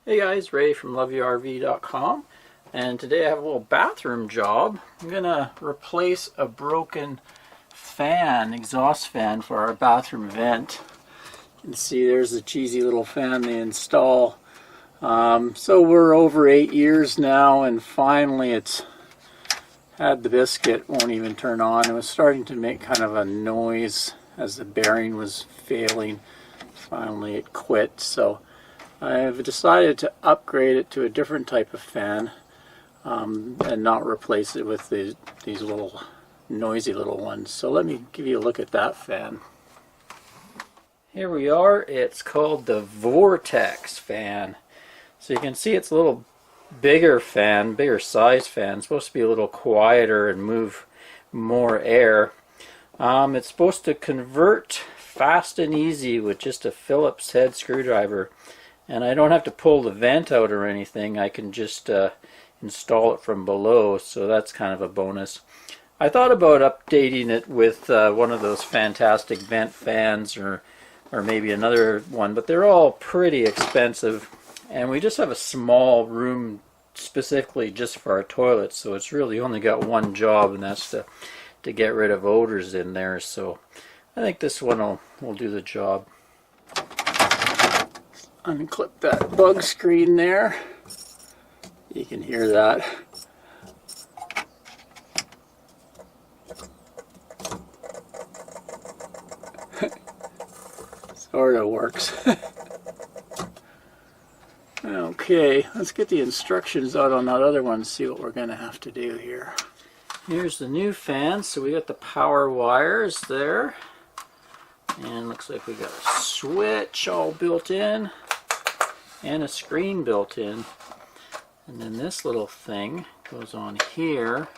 Hey guys, Ray from loveyourrv.com, and today I have a little bathroom job. I'm gonna replace a broken fan, exhaust fan for our bathroom vent. You can see there's the cheesy little fan they install. So we're over 8 years now, and finally it's had the biscuit, won't even turn on. It was starting to make kind of a noise as the bearing was failing. Finally it quit, so I've decided to upgrade it to a different type of fan and not replace it with these little noisy little ones. So let me give you a look at that fan. Here we are. It's called the Vortex fan. So you can see it's a little bigger fan, bigger size fan. It's supposed to be a little quieter and move more air. It's supposed to convert fast and easy with just a Phillips head screwdriver. And I don't have to pull the vent out or anything. I can just install it from below, so that's kind of a bonus. I thought about updating it with one of those fantastic vent fans or maybe another one, but they're all pretty expensive. And we just have a small room specifically just for our toilets, so it's really only got one job, and that's to get rid of odors in there. So I think this one will do the job. Unclip that bug screen there. You can hear that. Sort of works. Okay, let's get the instructions out on that other one and see what we're going to have to do here. Here's the new fan. So we got the power wires there. And looks like we got a switch all built in. And a screen built in, and then this little thing goes on here.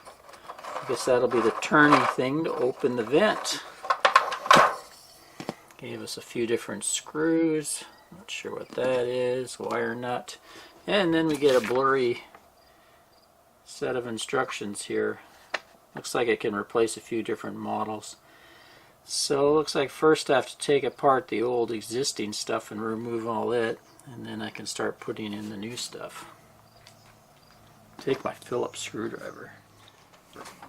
I guess that'll be the turning thing to open the vent. Gave us a few different screws, not sure what that is, wire nut, and then we get a blurry set of instructions here. Looks like it can replace a few different models. So it looks like first I have to take apart the old existing stuff and remove all it. And then I can start putting in the new stuff. Take my Phillips screwdriver.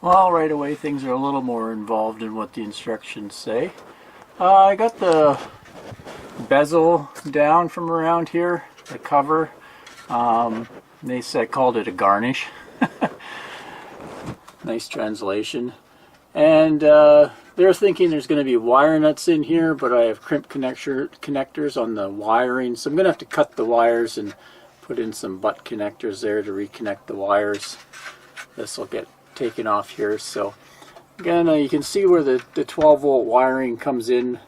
Well, right away things are a little more involved in what the instructions say. I got the bezel down from around here, the cover. They said called it a garnish. Nice translation. And they're thinking there's going to be wire nuts in here, but I have crimp connectors on the wiring, so I'm going to have to cut the wires and put in some butt connectors there to reconnect the wires. This will get taken off here. So again, you can see where the 12 volt wiring comes in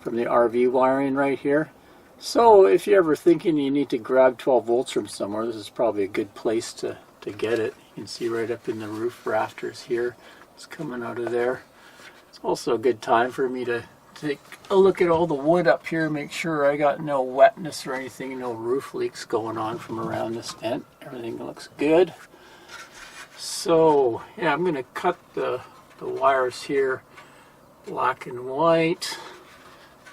from the RV wiring right here. So if you're ever thinking you need to grab 12 volts from somewhere, this is probably a good place to get it. You can see right up in the roof rafters here. It's coming out of there. It's also a good time for me to take a look at all the wood up here, make sure I got no wetness or anything, no roof leaks going on from around this vent. Everything looks good. So yeah, I'm going to cut the wires here black and white,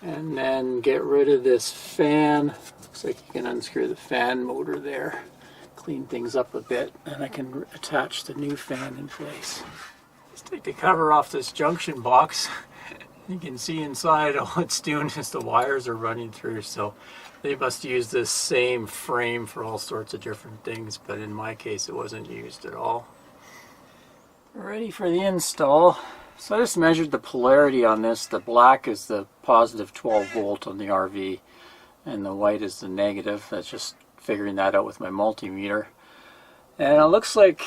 and then get rid of this fan. Looks like you can unscrew the fan motor there, clean things up a bit, and I can attach the new fan in place. Let's take the cover off this junction box. You can see inside all it's doing is the wires are running through, so they must use this same frame for all sorts of different things, but in my case it wasn't used at all. Ready for the install. So I just measured the polarity on this. The black is the positive 12 volt on the RV, and the white is the negative. That's just figuring that out with my multimeter. And it looks like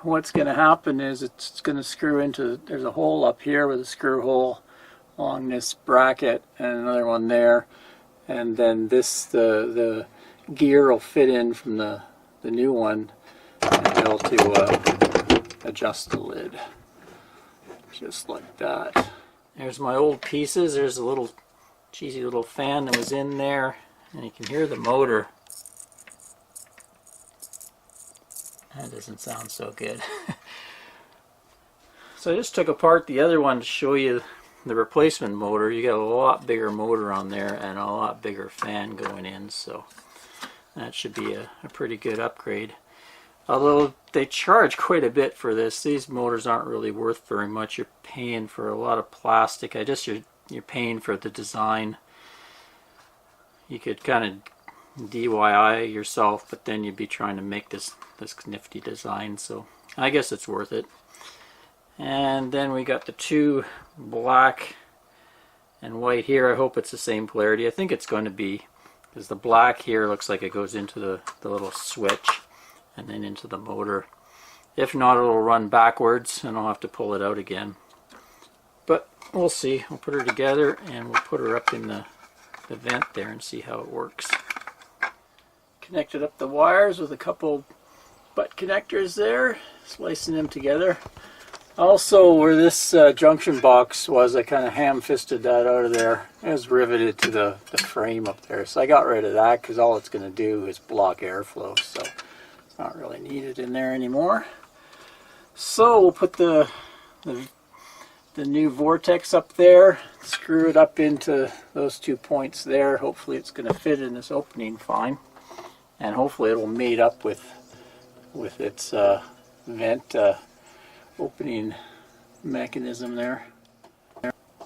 what's going to happen is it's going to screw into, there's a hole up here with a screw hole along this bracket and another one there, and then this, the gear will fit in from the new one and be able to adjust the lid just like that. There's my old pieces. There's a little cheesy little fan that was in there, and you can hear the motor. That doesn't sound so good. So I just took apart the other one to show you the replacement motor. You got a lot bigger motor on there and a lot bigger fan going in. So That should be a pretty good upgrade. Although they charge quite a bit for this. These motors aren't really worth very much. You're paying for a lot of plastic. You're paying for the design. You could kind of DIY yourself, but then you'd be trying to make this nifty design. So I guess it's worth it. And then we got the two black and white here. I hope it's the same polarity. I think it's going to be, because the black here looks like it goes into the little switch and then into the motor. If not, it'll run backwards and I'll have to pull it out again. But we'll see. We'll put her together and we'll put her up in the vent there and see how it works. Connected up the wires with a couple butt connectors there, slicing them together. Also, where this junction box was, I kind of ham-fisted that out of there. It was riveted to the frame up there. So I got rid of that because all it's going to do is block airflow. So it's not really needed in there anymore. So we'll put the new Vortex up there, screw it up into those 2 points there. Hopefully it's going to fit in this opening fine. And hopefully it will mate up with its vent opening mechanism there.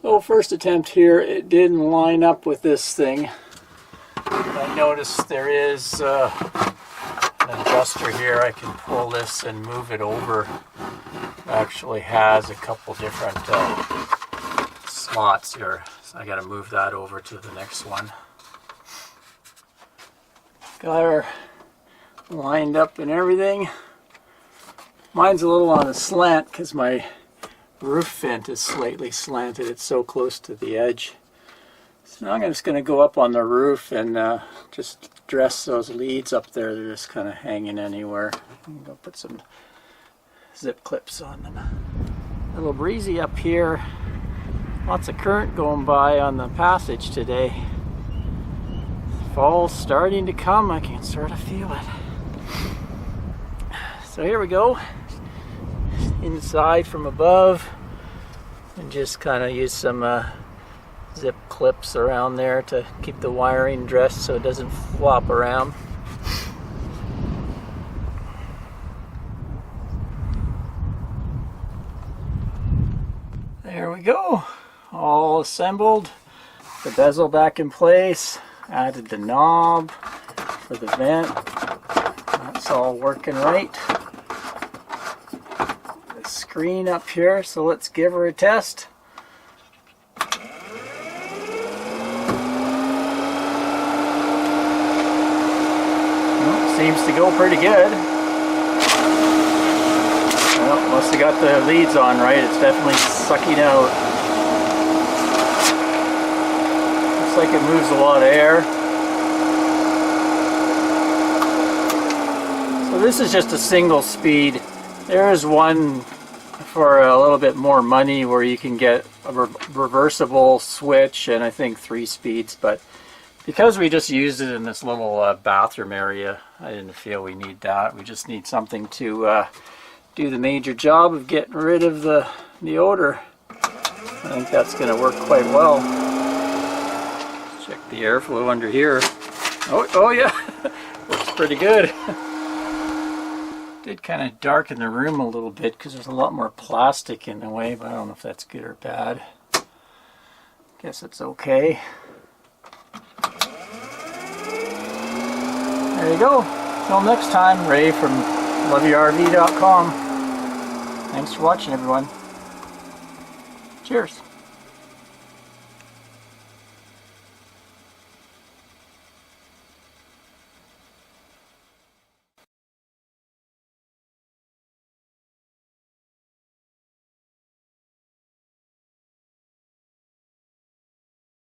So first attempt here, it didn't line up with this thing. I noticed there is an adjuster here. I can pull this and move it over. It actually has a couple different slots here. So I got to move that over to the next one. Got her lined up and everything. Mine's a little on a slant because my roof vent is slightly slanted. It's so close to the edge. So now I'm just going to go up on the roof and just dress those leads up there. They're just kind of hanging anywhere. I'm going to put some zip clips on them. A little breezy up here. Lots of current going by on the passage today. Fall's starting to come. I can sort of feel it. So here we go. Inside from above, and just kind of use some zip clips around there to keep the wiring dressed so it doesn't flop around. There we go, all assembled. The bezel back in place, added the knob for the vent. That's all working right. Screen up here, so let's give her a test. Well, seems to go pretty good. Well, must have got the leads on right. It's definitely sucking out. Looks like it moves a lot of air. So this is just a single speed. There is one for a little bit more money where you can get a reversible switch and I think 3 speeds, but because we just used it in this little bathroom area, I didn't feel we need that. We just need something to do the major job of getting rid of the odor. I think that's going to work quite well. Let's check the airflow under here. Oh yeah, looks pretty good. Did kind of darken the room a little bit because there's a lot more plastic in the way, but I don't know if that's good or bad. Guess it's okay. There you go. Till next time, Ray from loveyourrv.com. Thanks for watching, everyone. Cheers.